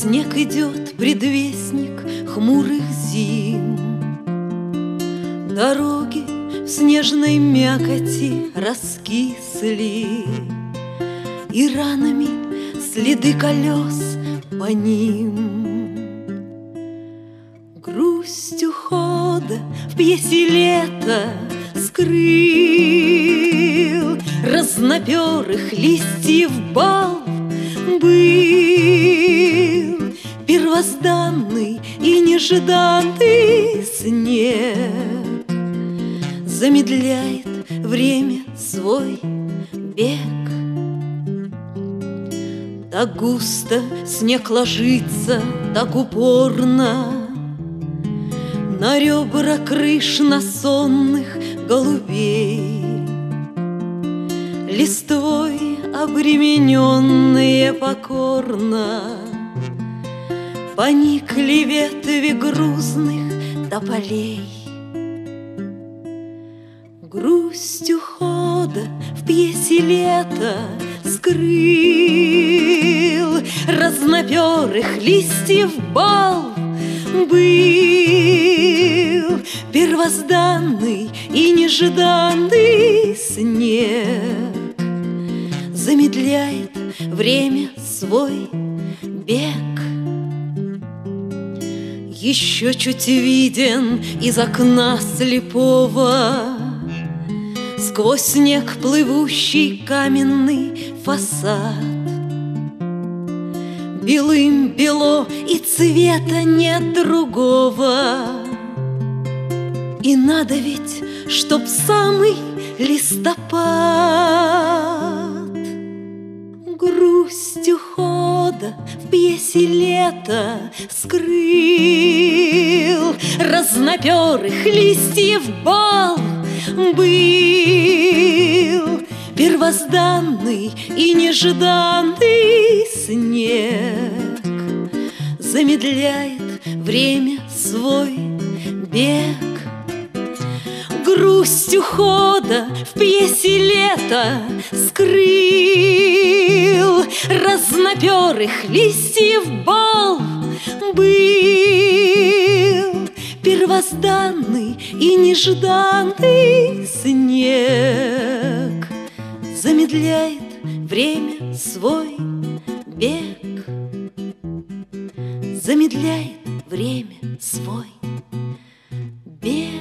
Снег идет, предвестник хмурых зим. Дороги в снежной мякоти раскисли, и ранами следы колес по ним. Грусть ухода в пьесе лето скрыл, разноперых листьев бал был, первозданный и нежданный снег замедляет время свой бег. Так густо снег ложится, так упорно на ребра крыш, на сонных голубей. Листвой обремененные покорно поникли ветви грузных тополей. Грусть ухода в пьесе лето скрыл, разноперых листьев бал был, первозданный и нежданный снег замедляет время свой бег. Еще чуть виден из окна слепого сквозь снег плывущий каменный фасад. Белым бело, и цвета нет другого. И надо ведь, чтоб самый листопад грусть ухода в пьесе лето скрыл, разноперых листьев бал был, первозданный и нежданный снег замедляет время свой бег. Грусть ухода в пьесе лето скрыл, разноперых листьев бал был, первозданный и нежданный снег замедляет время свой бег, замедляет время свой бег.